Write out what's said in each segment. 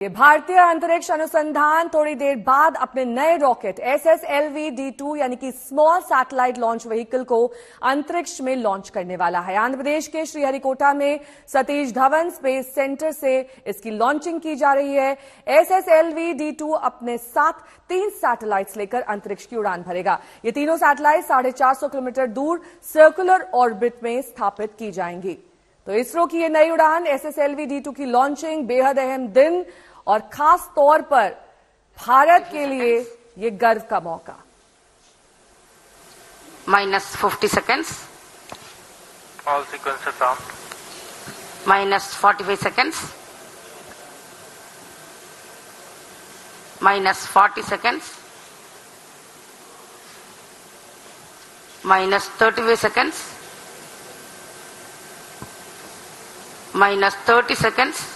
ये भारतीय अंतरिक्ष अनुसंधान थोड़ी देर बाद अपने नए रॉकेट SSLV-D2 यानी कि स्मॉल सैटेलाइट लॉन्च व्हीकल को अंतरिक्ष में लॉन्च करने वाला है। आंध्र प्रदेश के श्रीहरिकोटा में सतीश धवन स्पेस सेंटर से इसकी लॉन्चिंग की जा रही है। SSLV-D2 अपने साथ 3 सैटेलाइट्स लेकर अंतरिक्ष की उड़ान भरेगा। ये तीनों सैटेलाइट 450 किलोमीटर दूर सर्कुलर ऑर्बिट में स्थापित की जाएंगी। तो इसरो की ये नई उड़ान SSLV-D2 की लॉन्चिंग बेहद अहम दिन और खास तौर पर भारत के लिए ये गर्व का मौका। -50 seconds. All sequences armed. -45 seconds. -40 seconds. -35 seconds. -30 seconds.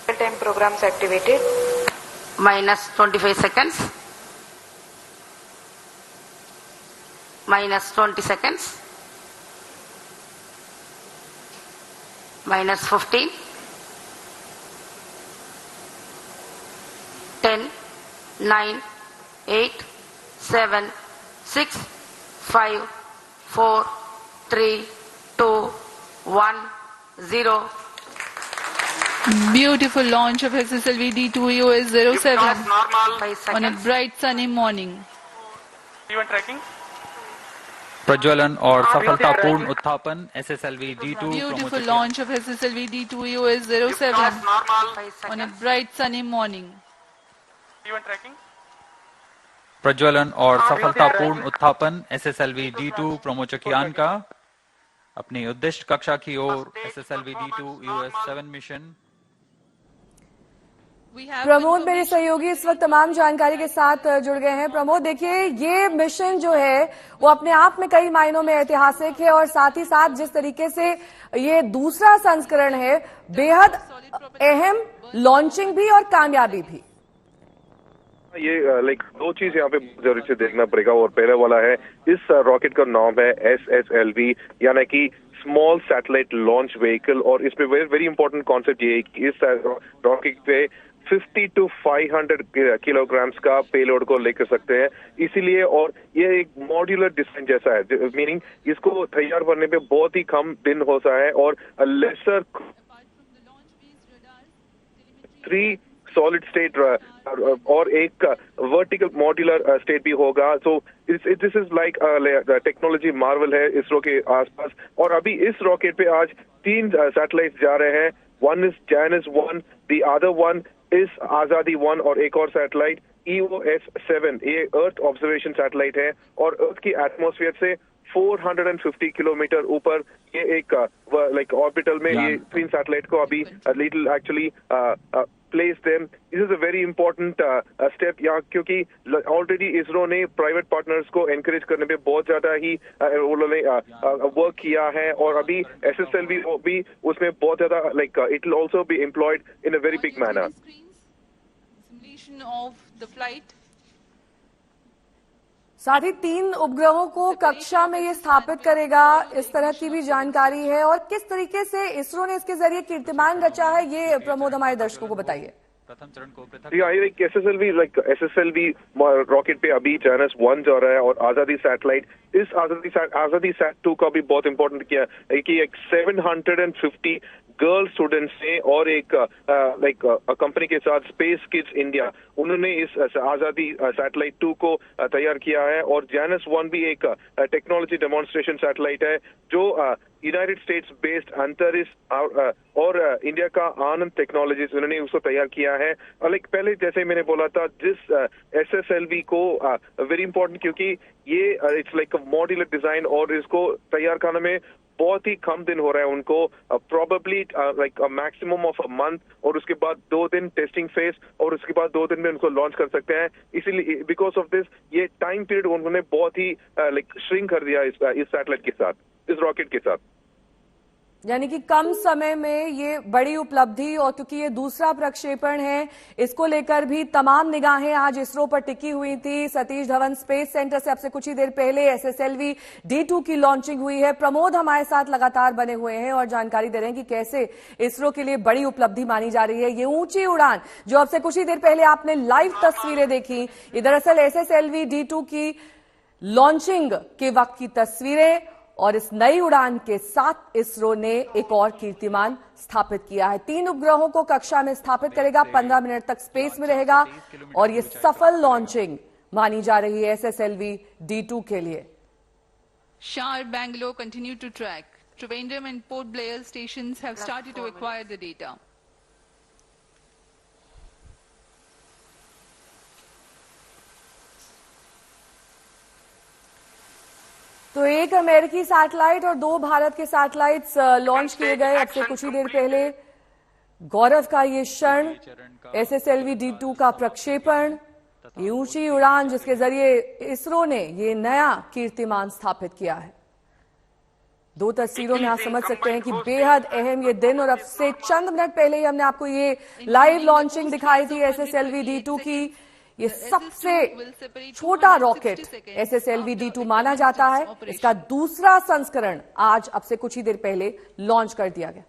Time programs activated. -25 seconds. -20 seconds. -15. 10, 9, 8, 7, 6, 5, 4, 3, 2, 1, 0. Beautiful launch of SSLV-D2 EOS-07 Normal. 5 seconds. on a bright sunny morning. Even tracking. प्रज्वलन और सफलतापूर्ण उत्थापन SSLV-D2 Beautiful launch of SSLV-D2 EOS-07 Normal. 5 on a seconds. bright sunny morning. Even tracking. प्रज्वलन और सफलतापूर्ण उत्थापन SSLV-D2 प्रोमोचकयान का अपनी उद्दिष्ट कक्षा की ओर SSLV-D2 EOS-7 mission. Pramod मेरे सहयोगी इस वक्त तमाम जानकारी के साथ जुड़ गए हैं। प्रमोद, देखिए ये मिशन जो है वो अपने आप में कई मायनों में ऐतिहासिक है और साथ ही साथ जिस तरीके से ये दूसरा संस्करण है बेहद अहम, लॉन्चिंग भी और कामयाबी भी। ये दो चीज यहाँ पे जरूर से देखना पड़ेगा और पहले वाला है इस रॉकेट का नाम है SSLV यानी कि स्मॉल सैटेलाइट लॉन्च व्हीकल और इस पे वेरी इंपॉर्टेंट कॉन्सेप्ट ये है कि इस रॉकेट पे 50 to 500 किलोग्राम्स का पेलोड को लेकर सकते हैं, इसीलिए और ये एक मॉड्यूलर डिजाइन जैसा है, मीनिंग इसको तैयार करने पे बहुत ही कम दिन होता है और लेसर 3 सॉलिड स्टेट और एक वर्टिकल मॉड्यूलर स्टेट भी होगा। So this is like technology Marvel है इसरो के आसपास। और अभी इस रॉकेट पे आज 3 सैटेलाइट जा रहे हैं। One is Janus 1, the other one is आजादी 1 और एक और सैटेलाइट EOS-7 ये अर्थ ऑब्जर्वेशन सैटेलाइट है और अर्थ की एटमॉस्फेयर से 450 किलोमीटर ऊपर ये एक ऑर्बिटल में ये 3 सैटेलाइट को अभी little actually place them. This is a very important step यहाँ, क्योंकि ऑलरेडी इसरो ने प्राइवेट पार्टनर्स को एनकरेज करने पे बहुत ज्यादा ही उन्होंने वर्क किया है और अभी SSLV भी उसमें बहुत ज्यादा it will also be employed in a very big manner. साथ ही 3 उपग्रहों को कक्षा में ये स्थापित करेगा, इस तरह की भी जानकारी है। और किस तरीके से इसरो ने इसके जरिए कीर्तिमान रचा है ये प्रमोद हमारे दर्शकों को बताइए। प्रथम चरण को SSLV रॉकेट पे अभी Janus 1 जा रहा है और आजादी सैटेलाइट इस आजादी सैट 2 का भी बहुत इंपॉर्टेंट किया है कि एक 750 गर्ल स्टूडेंट्स ने और एक कंपनी के साथ स्पेस किड्स इंडिया उन्होंने इस आजादी सैटेलाइट 2 को तैयार किया है। और Janus 1 भी एक टेक्नोलॉजी डेमोन्स्ट्रेशन सैटेलाइट है जो यूनाइटेड स्टेट्स बेस्ड अंतरिक्ष और इंडिया का आनंद टेक्नोलॉजीज उन्होंने उसको तैयार किया है। और पहले जैसे मैंने बोला था जिस SSLV को वेरी इंपॉर्टेंट क्योंकि ये it's like a modular design और इसको तैयार करने में बहुत ही कम दिन हो रहा है उनको, probably maximum of a month और उसके बाद 2 दिन टेस्टिंग फेज और उसके बाद 2 दिन में उनको लॉन्च कर सकते हैं। इसीलिए बिकॉज ऑफ दिस ये टाइम पीरियड उन्होंने बहुत ही श्रिंक कर दिया इस सैटेलाइट के साथ, इस रॉकेट के साथ। यानी कि कम समय में ये बड़ी उपलब्धि, और क्योंकि ये दूसरा प्रक्षेपण है, इसको लेकर भी तमाम निगाहें आज इसरो पर टिकी हुई थी। सतीश धवन स्पेस सेंटर से अब से कुछ ही देर पहले SSLV D2 की लॉन्चिंग हुई है। प्रमोद हमारे साथ लगातार बने हुए हैं और जानकारी दे रहे हैं कि कैसे इसरो के लिए बड़ी उपलब्धि मानी जा रही है ये ऊंची उड़ान, जो अब से कुछ ही देर पहले आपने लाइव तस्वीरें देखी। ये दरअसल SSLV D2 की लॉन्चिंग के वक्त की तस्वीरें, और इस नई उड़ान के साथ इसरो ने एक और कीर्तिमान स्थापित किया है। 3 उपग्रहों को कक्षा में स्थापित करेगा, 15 मिनट तक स्पेस में रहेगा, और ये सफल लॉन्चिंग मानी जा रही है SSLV D2 के लिए। Shar, Bangalore continue to track. Trivandrum and Port Blair stations have started to acquire the data. तो एक अमेरिकी सैटेलाइट और 2 भारत के सैटेलाइट्स लॉन्च किए गए अब से कुछ ही देर पहले। गौरव का ये क्षण, SSLV D2 का प्रक्षेपण, ये ऊंची उड़ान जिसके जरिए इसरो ने ये नया कीर्तिमान स्थापित किया है। 2 तस्वीरों में आप समझ सकते हैं कि बेहद अहम ये दिन, और अब से चंद मिनट पहले ही हमने आपको ये लाइव लॉन्चिंग दिखाई थी SSLV D2 की। ये सबसे छोटा रॉकेट SSLV D2 माना जाता है। इसका दूसरा संस्करण आज अब से कुछ ही देर पहले लॉन्च कर दिया गया।